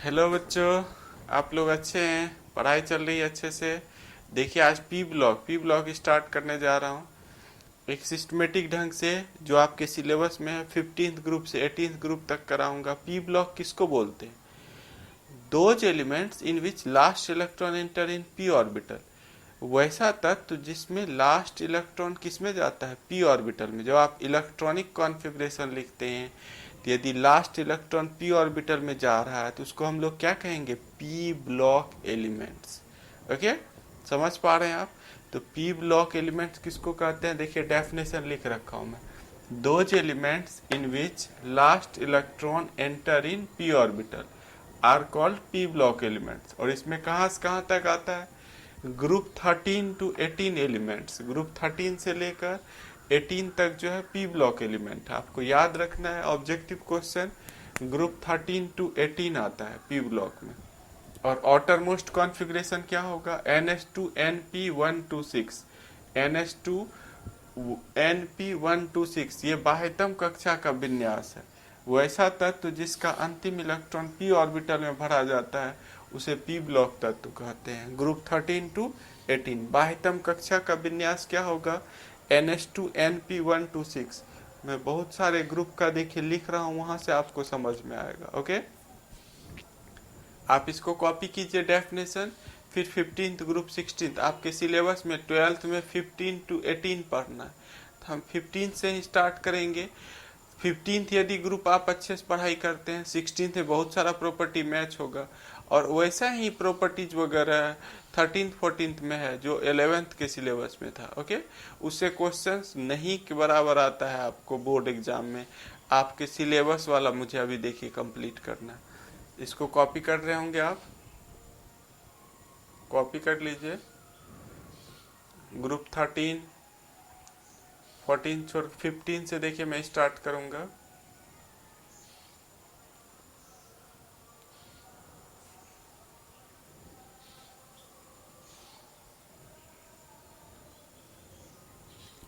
Hello बच्चों, आप लोग अच्छे हैं? पढ़ाई चल रही है अच्छे से? देखिए, आज पी ब्लॉक स्टार्ट करने जा रहा हूँ एक सिस्टमेटिक ढंग से, जो आपके सिलेबस में है। 15th ग्रुप से 18th ग्रुप तक कराऊंगा। पी ब्लॉक किसको बोलते हैं? Those elements in which last electron enter in p orbital. वैसा तत्व जिसमें लास्ट इलेक्ट्रॉन किसमें जाता है? पी ऑर्बिटल में। जब आप इलेक्ट्रॉनिक कॉन्फ़िगरेशन लिखते हैं तो यदि लास्ट इलेक्ट्रॉन पी ऑर्बिटल में जा रहा है तो उसको हम लोग क्या कहेंगे? P block elements. ओके, समझ पा रहे हैं आप? तो पी ब्लॉक एलिमेंट्स किसको कहते हैं? देखिए, डेफिनेशन लिख रखा हूं मैं। Those elements in which last electron enter in p orbital are called p block elements. और इसमें कहाँ से कहाँ तक आता है? ग्रुप 13 टू 18 एलिमेंट्स, ग्रुप 13 से लेकर 18 तक जो है पी ब्लॉक एलिमेंट है। आपको याद रखना है, ऑब्जेक्टिव क्वेश्चन ग्रुप 13 टू 18 आता है पी ब्लॉक में। और आउटर कॉन्फ़िगरेशन क्या होगा? NH2NP126, NH2NP126, ये बाह्यतम कक्षा का विन्यास है। वैसा तत्व जिसका अंतिम इलेक्ट्रॉन पी ऑर्बिटल में भरा जाता है उसे पी ब्लॉक तत्व कहते हैं। ग्रुप 13 टू 18 बाह्यतम कक्षा का विन्यास क्या होगा? NH2NP126। मैं बहुत सारे ग्रुप का देखिए लिख रहा हूँ, वहां से आपको समझ में आएगा। ओके, आप इसको कॉपी कीजिए डेफिनेशन। फिर 15th ग्रुप 16th आपके सिलेबस में 12th में 15 टू 18 पढ़ना है, तो हम 15 से ही स्टार्ट करेंगे। 15th यदि ग्रुप आप अच्छे से पढ़ाई करते हैं, 16th में बहुत सारा प्रॉपर्टी मैच होगा। और वैसा ही प्रॉपर्टीज वगैरह 13th 14th में है जो 11th के सिलेबस में था। ओके, उससे क्वेश्चंस नहीं के बराबर आता है आपको बोर्ड एग्जाम में। आपके सिलेबस वाला मुझे अभी देखिए कंप्लीट करना है। इसको कॉपी कर रहे होंगे आप, कॉपी कर लीजिए। ग्रुप 13 14 छोड़ 15 से देखिए मैं स्टार्ट करूंगा।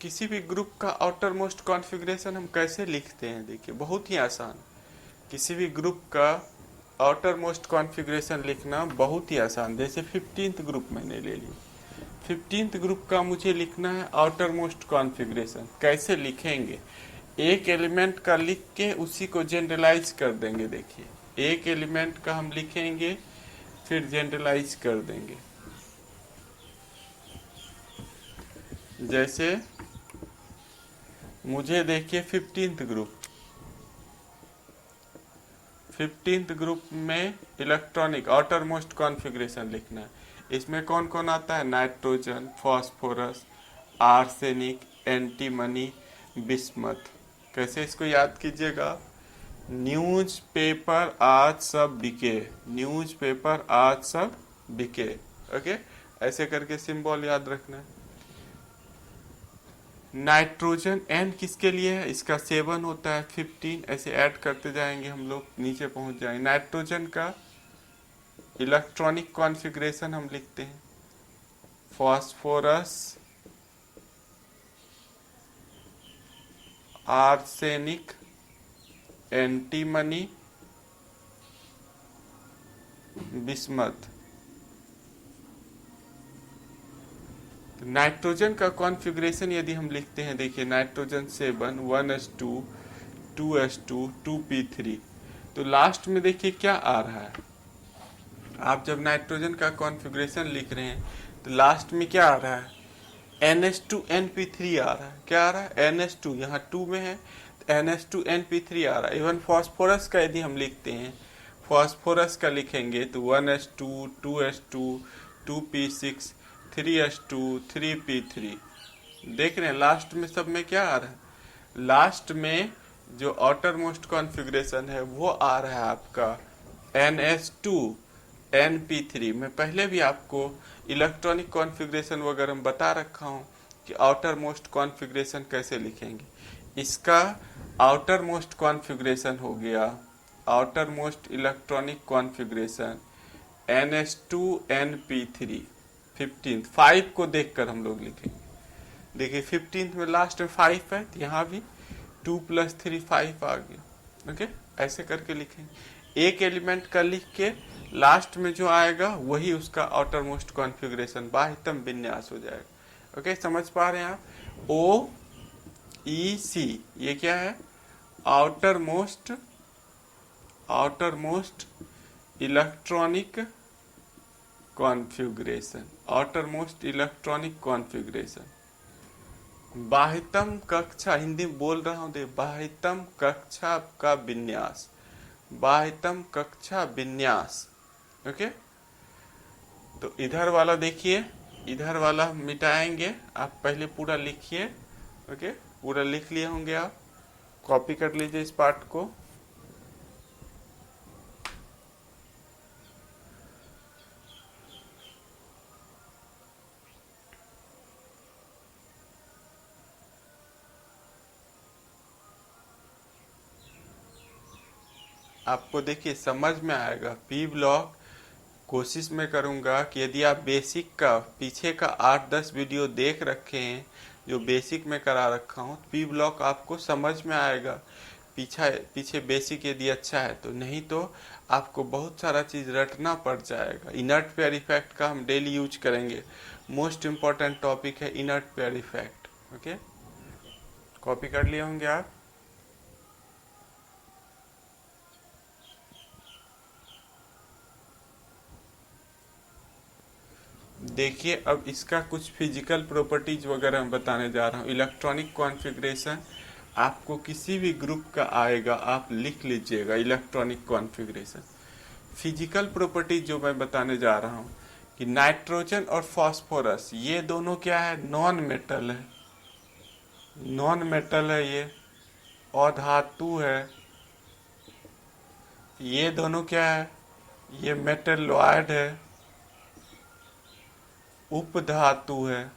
किसी भी ग्रुप का आउटर मोस्ट कॉन्फ़िगरेशन हम कैसे लिखते हैं? देखिए, बहुत ही आसान। किसी भी ग्रुप का आउटर मोस्ट कॉन्फ़िगरेशन लिखना बहुत ही आसान। जैसे 15th ग्रुप मैंने ले लिया, 15th ग्रुप का मुझे लिखना है आउटर मोस्ट कॉन्फ़िगरेशन। कैसे लिखेंगे? एक एलिमेंट का लिख के उसी को जनरलाइज कर देंगे। देखिए, एक एलिमेंट का हम लिखेंगे फिर जनरलाइज कर देंगे। जैसे मुझे देखिए 15th ग्रुप में इलेक्ट्रॉनिक आउटर मोस्ट कॉन्फ़िगरेशन लिखना है। इसमें कौन कौन आता है? Nitrogen, phosphorus, arsenic, antimony, bismuth. कैसे इसको याद कीजिएगा? न्यूज पेपर आज सब बिके, न्यूज पेपर आज सब बिके। ओके, ऐसे करके सिंबल याद रखना है। नाइट्रोजन एन किसके लिए है? इसका 7 होता है, 15, ऐसे ऐड करते जाएंगे हम लोग, नीचे पहुंच जाएंगे। नाइट्रोजन का इलेक्ट्रॉनिक कॉन्फ़िगरेशन हम लिखते हैं। Phosphorus, arsenic, antimony, bismuth. Nitrogen का कॉन्फ़िगरेशन यदि हम लिखते हैं, देखिए नाइट्रोजन 7 1s2 2s2 2p3। तो लास्ट में देखिए क्या आ रहा है? आप जब नाइट्रोजन का कॉन्फ़िगरेशन लिख रहे हैं तो लास्ट में क्या आ रहा है? NH2NP3 आ रहा है। क्या आ रहा है? NH2, यहाँ 2 में है तो NH2NP3 आ रहा है। इवन फॉस्फोरस का यदि हम लिखते हैं, फॉस्फोरस का लिखेंगे तो 1s2 2s2 2p6 3s2 3p3। देख रहे हैं लास्ट में सब में क्या आ रहा है? लास्ट में जो आउटर मोस्ट कॉन्फ़िगरेशन है वो आ रहा है आपका NH2NP3। मैं पहले भी आपको इलेक्ट्रॉनिक कॉन्फ़िगरेशन वगैरह में बता रखा हूँ कि आउटर मोस्ट कॉन्फ़िगरेशन कैसे लिखेंगे। इसका आउटर मोस्ट कॉन्फ़िगरेशन हो गया, outer most electronic configuration NH2NP3। 15th 5 को देखकर हम लोग लिखेंगे। देखिए 15th में लास्ट में 5 है तो यहाँ भी 2 + 3 5 आ गया। ओके, ऐसे करके लिखेंगे। एक एलिमेंट का लिख के लास्ट में जो आएगा वही उसका आउटर मोस्ट कॉन्फ़िगरेशन बाह्यतम विन्यास हो जाएगा। ओके, समझ पा रहे हैं आप। ओ ई सी ये क्या है? Outer most electronic configuration, outer most electronic configuration. बाह्यतम कक्षा, हिंदी में बोल रहा हूँ, बाह्यतम कक्षा का विन्यास, बाह्यतम कक्षा विन्यास। ओके, तो इधर वाला देखिए, इधर वाला मिटाएंगे, आप पहले पूरा लिखिए। ओके, पूरा लिख लिए होंगे आप, कॉपी कर लीजिए इस पार्ट को। आपको देखिए समझ में आएगा। पी ब्लॉक कोशिश मैं करूंगा कि यदि आप बेसिक का पीछे का 8-10 वीडियो देख रखे हैं जो बेसिक में करा रखा हूँ, पी ब्लॉक आपको समझ में आएगा। पीछे बेसिक यदि अच्छा है तो, नहीं तो आपको बहुत सारा चीज़ रटना पड़ जाएगा। इनर्ट पेयर इफेक्ट का हम डेली यूज करेंगे, मोस्ट इम्पॉर्टेंट टॉपिक है inert pair effect. Okay, copy कर लिए होंगे आप। देखिए अब इसका कुछ फिजिकल प्रॉपर्टीज वगैरह मैं बताने जा रहा हूँ। इलेक्ट्रॉनिक कॉन्फ़िगरेशन आपको किसी भी ग्रुप का आएगा, आप लिख लीजिएगा इलेक्ट्रॉनिक कॉन्फ़िगरेशन। फिजिकल प्रॉपर्टीज जो मैं बताने जा रहा हूँ कि नाइट्रोजन और फास्फोरस ये दोनों क्या है? नॉन मेटल है, नॉन मेटल है ये, अधातु है। ये दोनों क्या है? ये मेटलॉयड है, उपधातु है,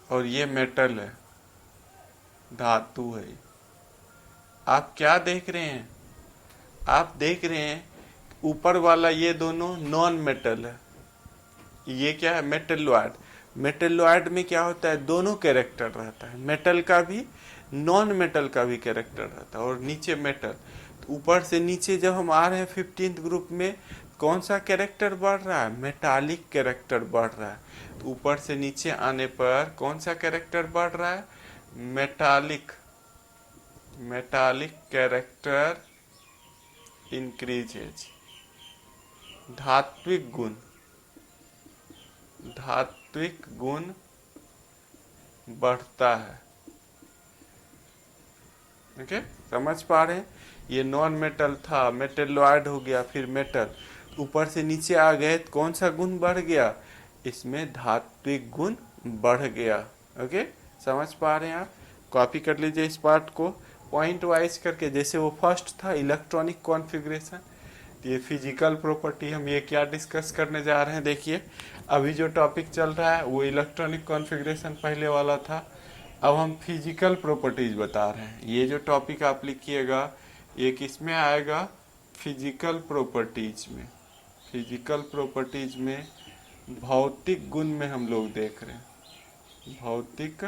और ये मेटल है, धातु है। आप क्या देख रहे हैं? आप देख रहे हैं ऊपर वाला ये दोनों नॉन मेटल है, ये क्या है? मेटलॉयड। मेटलॉयड में क्या होता है? दोनों कैरेक्टर रहता है, मेटल का भी नॉन मेटल का भी कैरेक्टर रहता है, और नीचे मेटल। तो ऊपर से नीचे जब हम आ रहे हैं 15th ग्रुप में, कौन सा कैरेक्टर बढ़ रहा है? मेटालिक कैरेक्टर बढ़ रहा है। तो ऊपर से नीचे आने पर कौन सा कैरेक्टर बढ़ रहा है? Metallic, metallic character increases. धात्विक गुण, धात्विक गुण बढ़ता है। ओके, समझ पा रहे हैं? ये नॉन मेटल था, मेटलॉयड हो गया, फिर मेटल, ऊपर से नीचे आ गए तो कौन सा गुण बढ़ गया? इसमें धात्विक गुण बढ़ गया। ओके, समझ पा रहे हैं आप? कॉपी कर लीजिए इस पार्ट को पॉइंट वाइज करके। जैसे वो फर्स्ट था इलेक्ट्रॉनिक कॉन्फ़िगरेशन, ये फिजिकल प्रॉपर्टी, हम ये क्या डिस्कस करने जा रहे हैं? देखिए अभी जो टॉपिक चल रहा है वो इलेक्ट्रॉनिक कॉन्फ़िगरेशन पहले वाला था, अब हम फिजिकल प्रॉपर्टीज बता रहे हैं। ये जो टॉपिक आप लिखिएगा ये किस में आएगा? फिजिकल प्रॉपर्टीज में। फिजिकल प्रॉपर्टीज में भौतिक गुण में हम लोग देख रहे हैं, भौतिक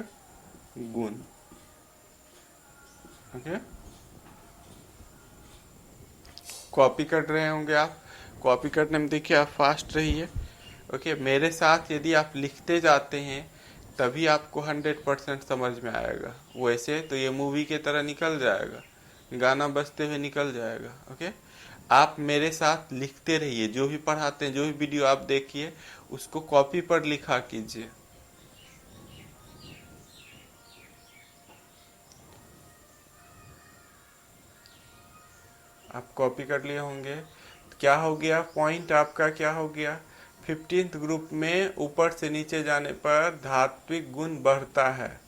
गुण। ओके, कॉपी कर रहे होंगे आप, कॉपी करने में देखिए आप फास्ट रहिए। ओके, मेरे साथ यदि आप लिखते जाते हैं तभी आपको 100% समझ में आएगा, वैसे तो ये मूवी के तरह निकल जाएगा, गाना बजते हुए निकल जाएगा। ओके, आप मेरे साथ लिखते रहिए, जो भी पढ़ाते हैं, जो भी वीडियो आप देखिए उसको कॉपी पर लिखा कीजिए। आप कॉपी कर लिए होंगे। क्या हो गया पॉइंट आपका? क्या हो गया? 15th ग्रुप में ऊपर से नीचे जाने पर धात्विक गुण बढ़ता है।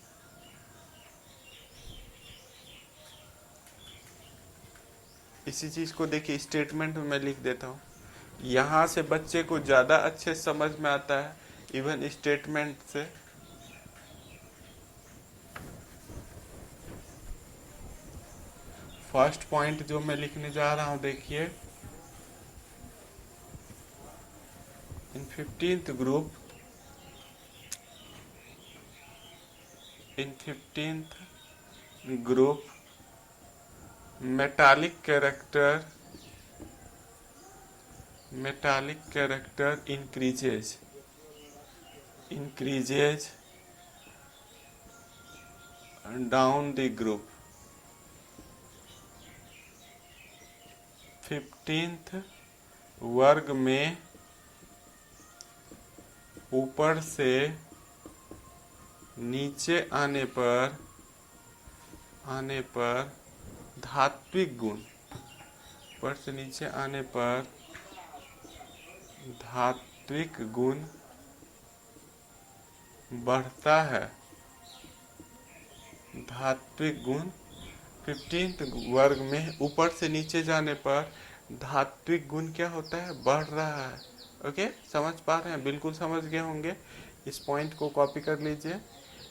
इसी चीज को देखिए स्टेटमेंट में मैं लिख देता हूँ, यहाँ से बच्चे को ज्यादा अच्छे समझ में आता है इवन स्टेटमेंट से। फर्स्ट पॉइंट जो मैं लिखने जा रहा हूँ देखिए, इन 15th group, in 15th group metallic character increases down the group. 15th वर्ग में ऊपर से नीचे आने पर धात्विक गुण, ऊपर से नीचे आने पर धात्विक गुण बढ़ता है। धात्विक गुण 15th वर्ग में ऊपर से नीचे जाने पर धात्विक गुण क्या होता है, बढ़ रहा है। ओके, समझ पा रहे हैं? बिल्कुल समझ गए होंगे। इस पॉइंट को कॉपी कर लीजिए।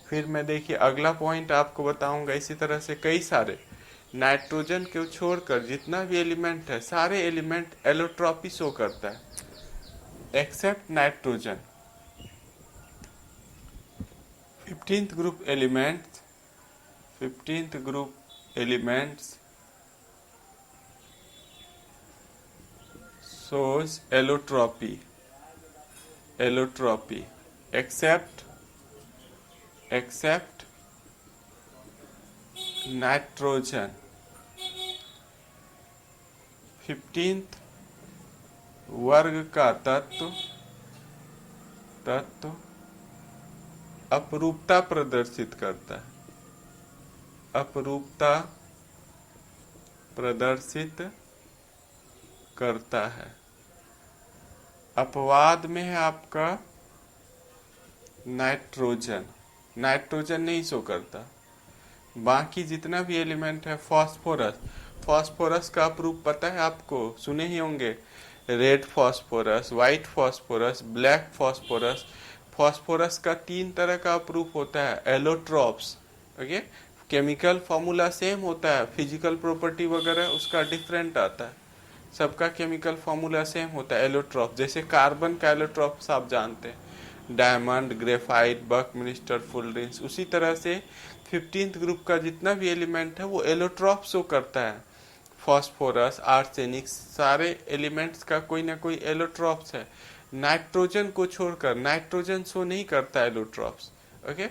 फिर मैं देखिए अगला पॉइंट आपको बताऊंगा। इसी तरह से कई सारे नाइट्रोजन को छोड़कर जितना भी एलिमेंट है, सारे एलिमेंट एलोट्रॉपी शो करता है except nitrogen. 15th group elements shows allotropy except nitrogen। 15th वर्ग का तत्व अपरूपता प्रदर्शित करता है, अपरूपता प्रदर्शित करता है। अपवाद में है आपका नाइट्रोजन नहीं शो करता। बाकी जितना भी एलिमेंट है, फॉस्फोरस का अपरूप पता है आपको, सुने ही होंगे, red phosphorus, white phosphorus, black phosphorus. Phosphorus का 3 तरह का अपरूप होता है, allotropes. Okay, chemical formula same होता है, फिजिकल प्रॉपर्टी वगैरह उसका डिफरेंट आता है। सबका केमिकल फॉर्मूला सेम होता है, एलोट्रॉप। जैसे कार्बन का एलोट्रॉप्स आप जानते हैं, डायमंड, ग्रेफाइट, बकमिस्टर, फुलरेंस। उसी तरह से 15th ग्रुप का जितना भी एलिमेंट है वो एलोट्रॉप शो करता है। फॉस्फोरस, आर्सेनिक, सारे एलिमेंट्स का कोई ना कोई एलोट्रॉप्स है। नाइट्रोजन को छोड़कर नाइट्रोजन शो नहीं करता एलोट्रॉप्स। ओके,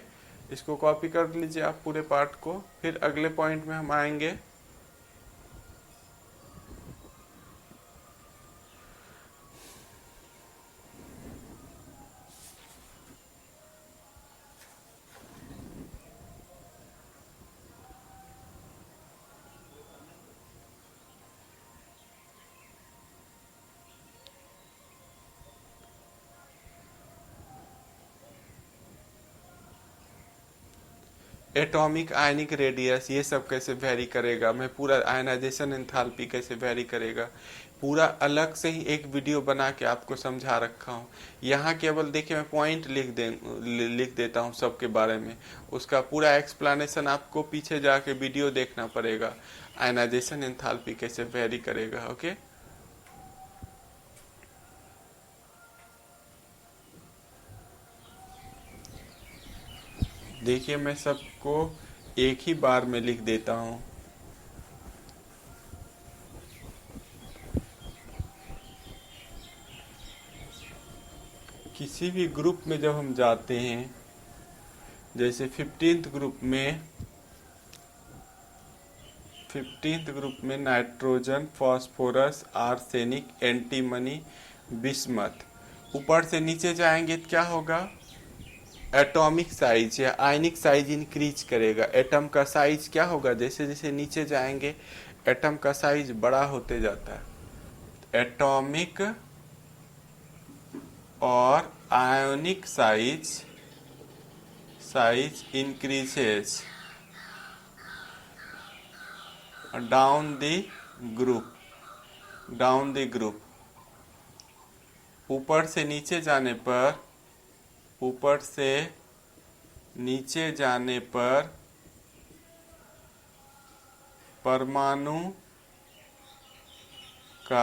इसको कॉपी कर लीजिए आप पूरे पार्ट को। फिर अगले पॉइंट में हम आएंगे। एटॉमिक आयनिक रेडियस, ये सब कैसे वेरी करेगा, मैं पूरा आयनाइजेशन एंथैल्पी कैसे वेरी करेगा, पूरा अलग से ही एक वीडियो बना के आपको समझा रखा हूँ। यहाँ केवल देखिए मैं पॉइंट लिख देता हूँ सबके बारे में, उसका पूरा एक्सप्लेनेशन आपको पीछे जाके वीडियो देखना पड़ेगा, आयनाइजेशन एंथैल्पी कैसे वेरी करेगा। ओके, देखिए मैं सबको एक ही बार में लिख देता हूँ। किसी भी ग्रुप में जब हम जाते हैं, जैसे 15th ग्रुप में nitrogen, phosphorus, arsenic, antimony, bismuth. ऊपर से नीचे जाएंगे तो क्या होगा, एटॉमिक साइज या आयनिक साइज इंक्रीज करेगा। एटम का साइज क्या होगा, जैसे जैसे नीचे जाएंगे एटम का साइज बड़ा होते जाता है। एटॉमिक और ionic size increases down the group. ऊपर से नीचे जाने पर परमाणु का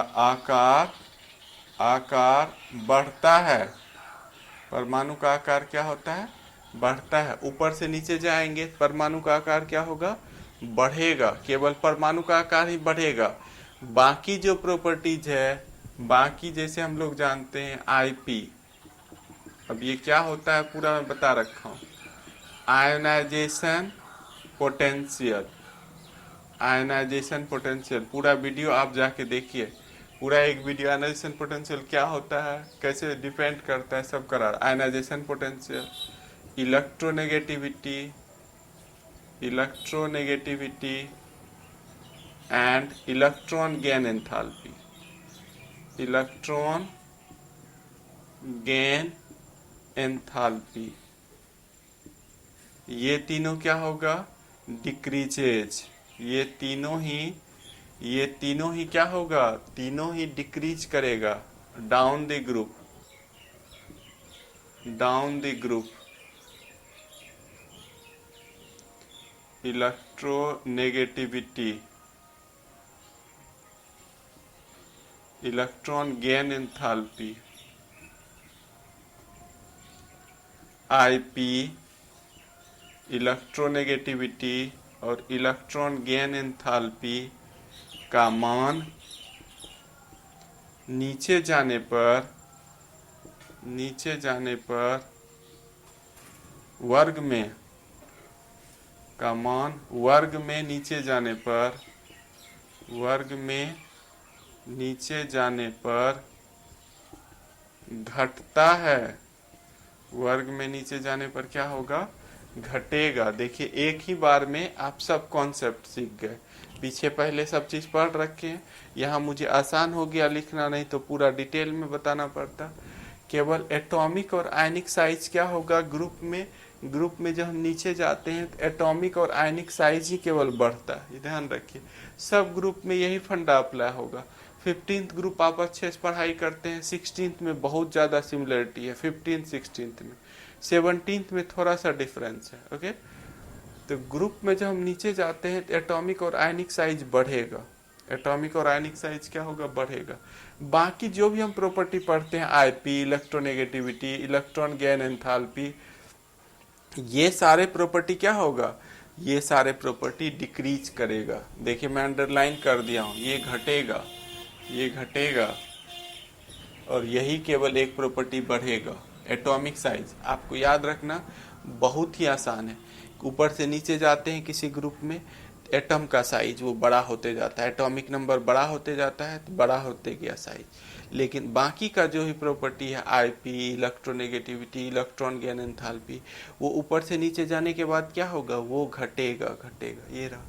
आकार बढ़ता है। परमाणु का आकार क्या होता है, बढ़ता है। ऊपर से नीचे जाएंगे परमाणु का आकार क्या होगा, बढ़ेगा, केवल परमाणु का आकार ही बढ़ेगा। बाकी जो प्रॉपर्टीज है, बाकी जैसे हम लोग जानते हैं आईपी, अब ये क्या होता है पूरा मैं बता रखा हूँ। आयोनाइजेशन पोटेंशियल, आयोनाइजेशन पोटेंशियल, पूरा वीडियो आप जाके देखिए, पूरा एक वीडियो आयोनाइजेशन पोटेंशियल क्या होता है, कैसे डिपेंड करता है, सब करा। Ionization potential, electronegativity, electronegativity and electron gain enthalpy, electron gain enthalpy, ये तीनों क्या होगा, डिक्रीजेज। ये तीनों ही क्या होगा, तीनों ही डिक्रीज करेगा down the group, down the group. Electronegativity, electron gain enthalpy, IP, electronegativity और इलेक्ट्रॉन गेन एंथैल्पी का मान नीचे जाने पर वर्ग में, का मान वर्ग में नीचे जाने पर, वर्ग में नीचे जाने पर घटता है, वर्ग में नीचे जाने पर क्या होगा, घटेगा। देखिए एक ही बार में आप सब कॉन्सेप्ट सीख गए, पीछे पहले सब चीज पढ़ रखे हैं, यहाँ मुझे आसान हो गया लिखना, नहीं तो पूरा डिटेल में बताना पड़ता। केवल एटॉमिक और आयनिक साइज क्या होगा ग्रुप में, ग्रुप में जब हम नीचे जाते हैं तो एटॉमिक और आयनिक साइज ही केवल बढ़ता है, ये ध्यान रखिए। सब ग्रुप में यही फंडा अप्लाई होगा। 15th ग्रुप आप अच्छे से पढ़ाई करते हैं, 16th में बहुत ज़्यादा सिमिलरिटी है, 15th 16th में, 17th में थोड़ा सा डिफरेंस है। ओके, तो ग्रुप में जब हम नीचे जाते हैं तो एटॉमिक और आयनिक साइज बढ़ेगा, एटॉमिक और आयनिक साइज क्या होगा, बढ़ेगा। बाकी जो भी हम प्रॉपर्टी पढ़ते हैं, IP, electronegativity, electron gain enthalpy, ये सारे प्रॉपर्टी क्या होगा, ये सारे प्रॉपर्टी डिक्रीज करेगा। देखिए मैं अंडरलाइन कर दिया हूँ, ये घटेगा, ये घटेगा, और यही केवल एक प्रॉपर्टी बढ़ेगा, एटॉमिक साइज। आपको याद रखना बहुत ही आसान है, ऊपर से नीचे जाते हैं किसी ग्रुप में, एटम का साइज वो बड़ा होते जाता है, एटॉमिक नंबर बड़ा होते जाता है तो बड़ा होते गया साइज। लेकिन बाकी का जो ही प्रॉपर्टी है, IP, electronegativity, electron gain enthalpy, वो ऊपर से नीचे जाने के बाद क्या होगा, वो घटेगा, घटेगा। ये रहा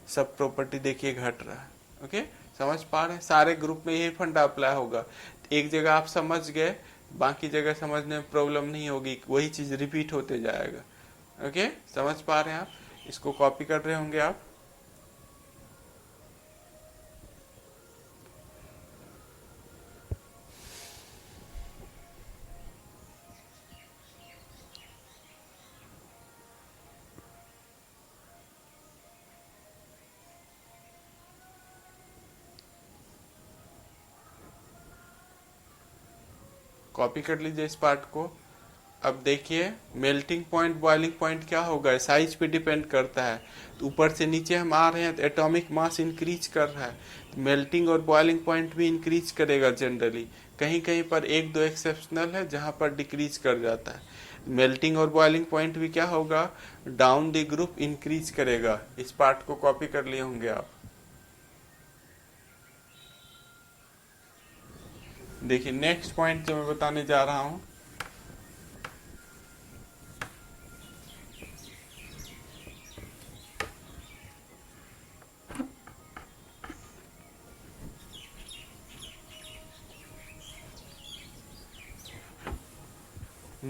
सब प्रॉपर्टी, देखिए घट रहा है। ओके, समझ पा रहे हैं, सारे ग्रुप में यही फंडा अप्लाई होगा। एक जगह आप समझ गए, बाकी जगह समझने में प्रॉब्लम नहीं होगी, वही चीज रिपीट होते जाएगा। ओके, समझ पा रहे हैं आप, इसको कॉपी कर रहे होंगे आप। कॉपी कर लीजिए इस पार्ट को। अब देखिए मेल्टिंग पॉइंट, बॉइलिंग पॉइंट क्या होगा, साइज पे डिपेंड करता है। तो ऊपर से नीचे हम आ रहे हैं तो एटॉमिक मास इंक्रीज कर रहा है, तो मेल्टिंग और बॉइलिंग पॉइंट भी इंक्रीज करेगा जनरली। कहीं कहीं पर एक दो एक्सेप्शनल है जहां पर डिक्रीज कर जाता है। मेल्टिंग और बॉइलिंग पॉइंट भी क्या होगा, डाउन द ग्रुप इंक्रीज करेगा। इस पार्ट को कॉपी कर लिए होंगे आप। देखिए नेक्स्ट पॉइंट जो मैं बताने जा रहा हूं,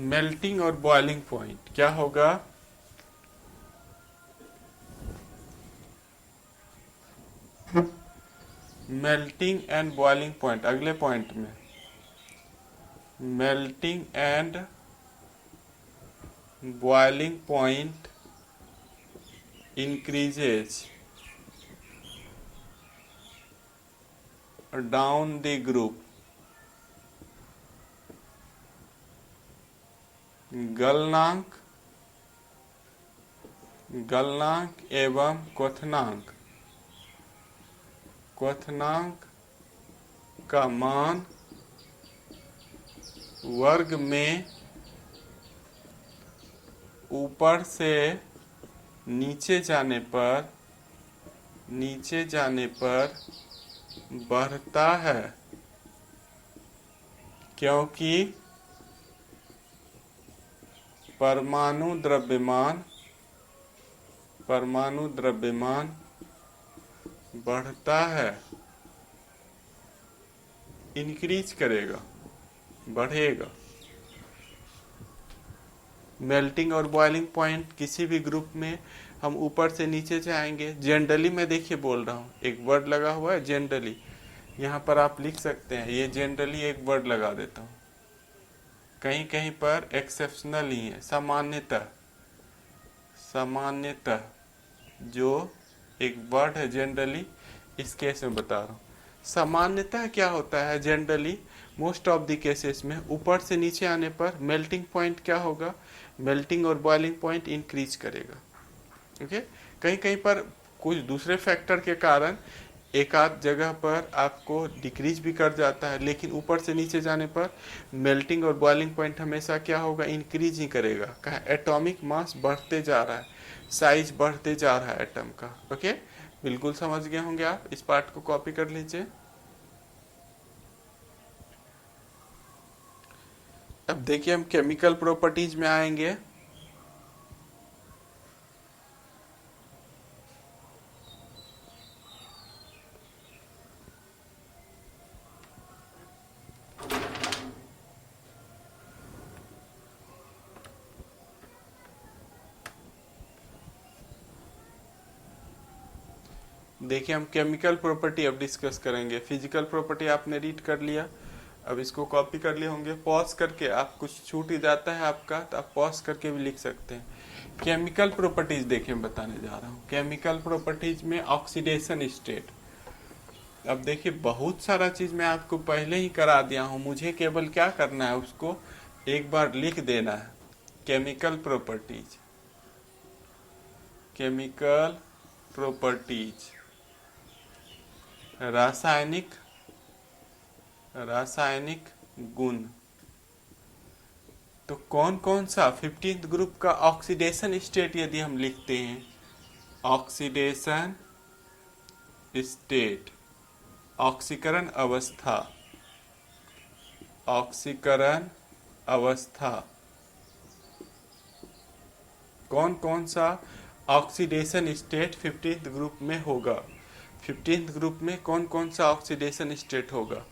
मेल्टिंग और बॉइलिंग पॉइंट क्या होगा, मेल्टिंग एंड बॉइलिंग पॉइंट। अगले पॉइंट में melting and boiling point increases down the group, गलनांक गलनांक एवं क्वथनांक, क्वथनांक का मान वर्ग में ऊपर से नीचे जाने पर बढ़ता है, क्योंकि परमाणु द्रव्यमान बढ़ता है, इंक्रीज करेगा, बढ़ेगा। मेल्टिंग और बॉइलिंग पॉइंट किसी भी ग्रुप में हम ऊपर से नीचे जाएंगे। जनरली मैं देखिए बोल रहा हूँ, एक वर्ड लगा हुआ है जनरली, यहाँ पर आप लिख सकते हैं, ये जनरली एक वर्ड लगा देता हूँ। कहीं कहीं पर एक्सेप्शनल ही है, सामान्यतः जो एक वर्ड है जनरली, इस केस में बता रहा हूँ। सामान्यतः क्या होता है, generally most of the cases में ऊपर से नीचे आने पर मेल्टिंग पॉइंट क्या होगा, मेल्टिंग और बॉइलिंग पॉइंट इंक्रीज करेगा। ओके, कहीं कहीं पर कुछ दूसरे फैक्टर के कारण एक आध जगह पर आपको डिक्रीज भी कर जाता है, लेकिन ऊपर से नीचे जाने पर मेल्टिंग और बॉइलिंग पॉइंट हमेशा क्या होगा, इंक्रीज ही करेगा। कहा एटॉमिक मास बढ़ते जा रहा है, साइज बढ़ते जा रहा है एटम का। ओके, बिल्कुल समझ गए होंगे आप, इस पार्ट को कॉपी कर लीजिए। अब देखिए हम केमिकल प्रॉपर्टीज में आएंगे। देखिए हम केमिकल प्रॉपर्टी अब डिस्कस करेंगे। फिजिकल प्रॉपर्टी आपने रीड कर लिया, अब इसको कॉपी कर लिए होंगे। पॉज करके, आप कुछ छूट ही जाता है आपका तो आप पॉज करके भी लिख सकते हैं। केमिकल प्रॉपर्टीज देखिए मैं बताने जा रहा हूँ। केमिकल प्रॉपर्टीज में ऑक्सीडेशन स्टेट। अब देखिए बहुत सारा चीज मैं आपको पहले ही करा दिया हूँ, मुझे केवल क्या करना है, उसको एक बार लिख देना है। केमिकल प्रॉपर्टीज, केमिकल प्रॉपर्टीज, रासायनिक गुण। तो कौन कौन सा 15th ग्रुप का ऑक्सीडेशन स्टेट यदि हम लिखते हैं, ऑक्सीडेशन स्टेट, ऑक्सीकरण अवस्था, ऑक्सीकरण अवस्था, कौन कौन सा ऑक्सीडेशन स्टेट 15th ग्रुप में होगा। 15th ग्रुप में कौन कौन सा ऑक्सीडेशन स्टेट होगा।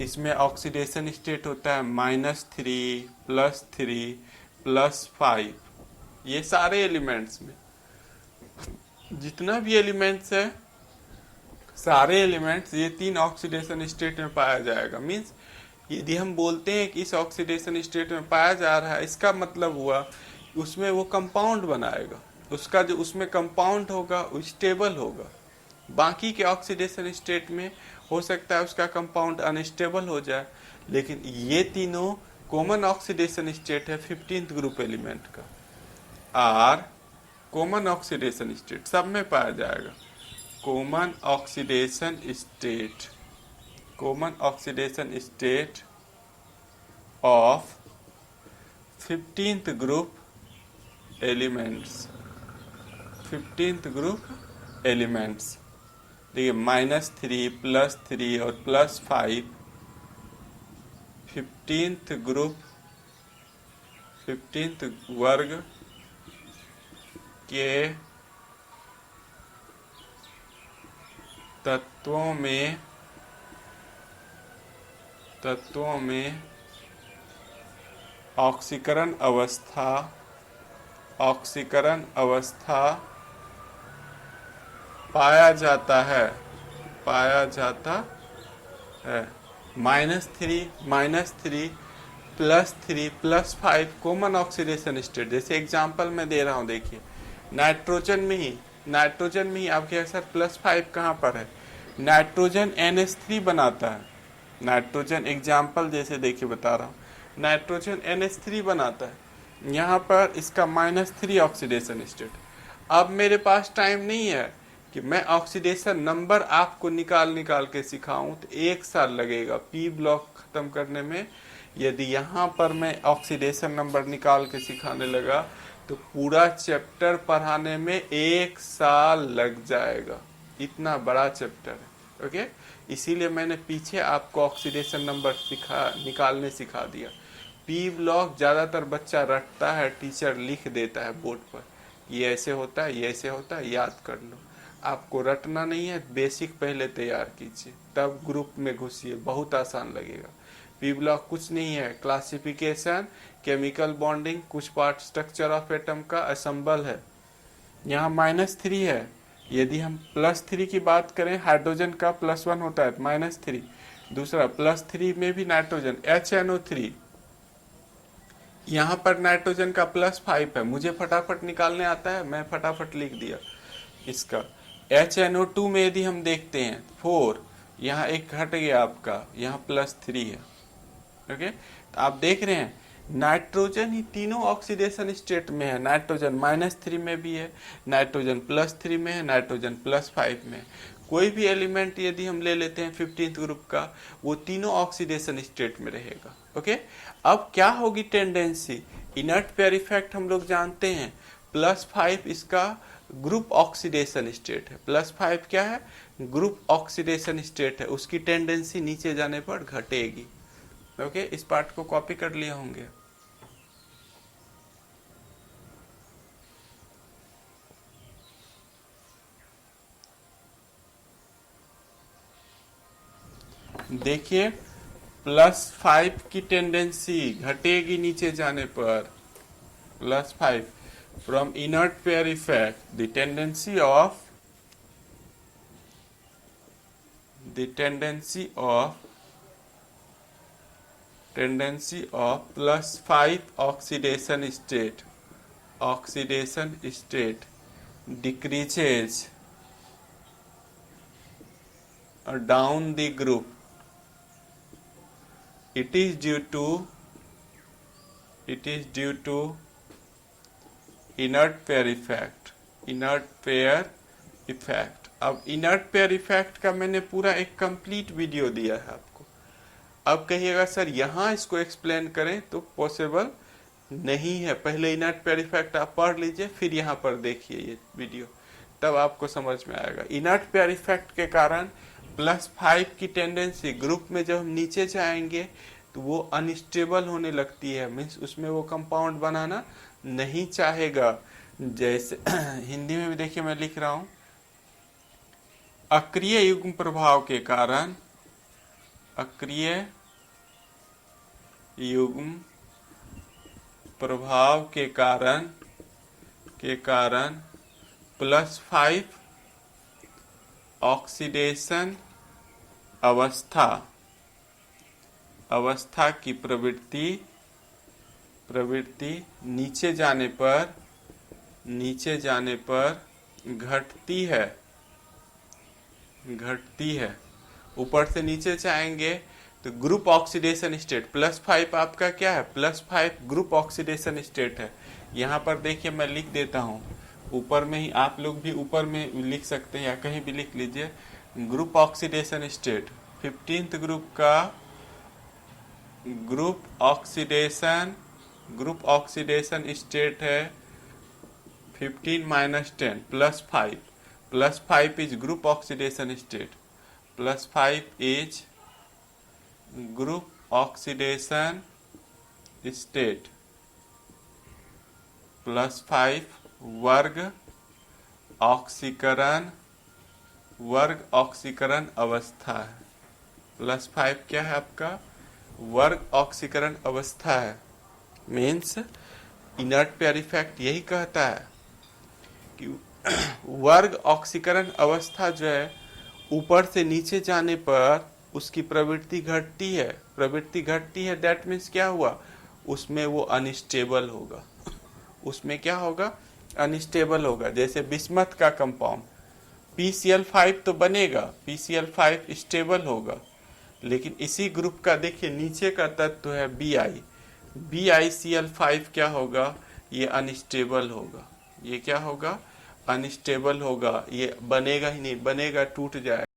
इसमें ऑक्सीडेशन स्टेट होता है -3, +3, +5। ये सारे एलिमेंट्स में जितना भी एलिमेंट्स है, सारे एलिमेंट्स ये 3 ऑक्सीडेशन स्टेट में पाया जाएगा। मीन्स यदि हम बोलते हैं कि इस ऑक्सीडेशन स्टेट में पाया जा रहा है, इसका मतलब हुआ उसमें वो कंपाउंड बनाएगा, उसका जो उसमें कंपाउंड होगा वो स्टेबल होगा। बाकी के ऑक्सीडेशन स्टेट में हो सकता है उसका कंपाउंड अनस्टेबल हो जाए, लेकिन ये तीनों कॉमन ऑक्सीडेशन स्टेट है 15th ग्रुप एलिमेंट का। आर कॉमन ऑक्सीडेशन स्टेट सब में पाया जाएगा। Common oxidation state, common oxidation state of 15th group elements, 15th group elements. देखिए -3, +3 और +5 15th ग्रुप, 15th वर्ग के तत्वों में ऑक्सीकरण अवस्था पाया जाता है, -3, +3, +5 कॉमन ऑक्सीडेशन स्टेट। जैसे एग्जांपल मैं दे रहा हूं, देखिए नाइट्रोजन में ही आपके असर +5 कहाँ पर है, नाइट्रोजन NH3 बनाता है। नाइट्रोजन एग्जाम्पल जैसे देखिए बता रहा हूँ, नाइट्रोजन NH3 बनाता है, यहाँ पर इसका -3 ऑक्सीडेशन स्टेट। अब मेरे पास टाइम नहीं है कि मैं ऑक्सीडेशन नंबर आपको निकाल निकाल के सिखाऊं, तो 1 साल लगेगा पी ब्लॉक खत्म करने में। यदि यहाँ पर मैं ऑक्सीडेशन नंबर निकाल के सिखाने लगा तो पूरा चैप्टर पढ़ाने में 1 साल लग जाएगा, इतना बड़ा चैप्टर है। ओके, इसीलिए मैंने पीछे आपको ऑक्सीडेशन नंबर निकालने सिखा दिया। पी ब्लॉक ज़्यादातर बच्चा रटता है, टीचर लिख देता है बोर्ड पर, ये ऐसे होता है, ये ऐसे होता है, याद कर लो। आपको रटना नहीं है, बेसिक पहले तैयार कीजिए, तब ग्रुप में घुसिए, बहुत आसान लगेगा। पी ब्लॉक कुछ नहीं है, क्लासिफिकेशन, केमिकल बॉन्डिंग, कुछ पार्ट स्ट्रक्चर ऑफ एटम का असेंबल है। यहाँ -3 है, यदि हम +3 की बात करें, हाइड्रोजन का +1 होता है, -3। दूसरा +3 में भी नाइट्रोजन HNO3, यहाँ पर नाइट्रोजन का +5 है। मुझे फटाफट निकालने आता है, मैं फटाफट लिख दिया इसका। HNO2 में यदि हम देखते हैं 4, यहाँ एक घट गया आपका, यहाँ +3 है। ओके, तो आप देख रहे हैं नाइट्रोजन ही तीनों ऑक्सीडेशन स्टेट में है। नाइट्रोजन -3 में भी है, नाइट्रोजन +3 में है, नाइट्रोजन +5 में है। कोई भी एलिमेंट यदि हम ले लेते हैं 15th ग्रुप का, वो तीनों ऑक्सीडेशन स्टेट में रहेगा। ओके, अब क्या होगी टेंडेंसी, इनर्ट पेयर इफेक्ट हम लोग जानते हैं, +5 इसका ग्रुप ऑक्सीडेशन स्टेट है। +5 क्या है, ग्रुप ऑक्सीडेशन स्टेट है, उसकी टेंडेंसी नीचे जाने पर घटेगी। ओके, इस पार्ट को कॉपी कर लिए होंगे। देखिए +5 की टेंडेंसी घटेगी नीचे जाने पर, +5 from inert pair effect, the tendency of +5 oxidation state decreases down the group. It is due to inert pair effect. अब इनर्ट पेयर इफेक्ट का मैंने पूरा एक कंप्लीट वीडियो दिया है आपको। अब कहिएगा सर यहाँ इसको एक्सप्लेन करें, तो पॉसिबल नहीं है। पहले इनर्ट पेयर इफेक्ट आप पढ़ लीजिए, फिर यहाँ पर देखिए ये वीडियो, तब आपको समझ में आएगा। इनर्ट पेयर इफेक्ट के कारण +5 की टेंडेंसी, ग्रुप में जब हम नीचे जाएंगे तो वो अनस्टेबल होने लगती है, मीन्स उसमें वो कंपाउंड बनाना नहीं चाहेगा। जैसे हिंदी में भी देखिए मैं लिख रहा हूँ, अक्रिय युग्म प्रभाव के कारण, अक्रिय युग्म प्रभाव के कारण +5 ऑक्सीडेशन अवस्था की प्रवृत्ति नीचे जाने पर घटती है। ऊपर से नीचे जाएंगे तो ग्रुप ऑक्सीडेशन स्टेट, +5 आपका क्या है, +5 ग्रुप ऑक्सीडेशन स्टेट है। यहाँ पर देखिए मैं लिख देता हूँ, ऊपर में ही आप लोग भी ऊपर में लिख सकते हैं या कहीं भी लिख लीजिए। Group oxidation state 15th group का ग्रुप ऑक्सीडेशन स्टेट है 15 - 10 +5। +5 is group oxidation state, +5 is group oxidation state, +5 वर्ग ऑक्सीकरण अवस्था है। +5 क्या है आपका, वर्ग ऑक्सीकरण अवस्था है। मीन्स इनर्ट पेयर इफेक्ट यही कहता है कि वर्ग ऑक्सीकरण अवस्था जो है, ऊपर से नीचे जाने पर उसकी प्रवृत्ति घटती है। दैट मीन्स क्या हुआ, उसमें वो अनस्टेबल होगा। उसमें क्या होगा, अनस्टेबल होगा। जैसे बिस्मथ का कंपाउंड PCl5 तो बनेगा, PCl5 स्टेबल होगा, लेकिन इसी ग्रुप का देखिए नीचे का तत्व है BiCl5 क्या होगा, ये अनस्टेबल होगा। ये क्या होगा, अनस्टेबल होगा, ये बनेगा ही नहीं, बनेगा टूट जाएगा।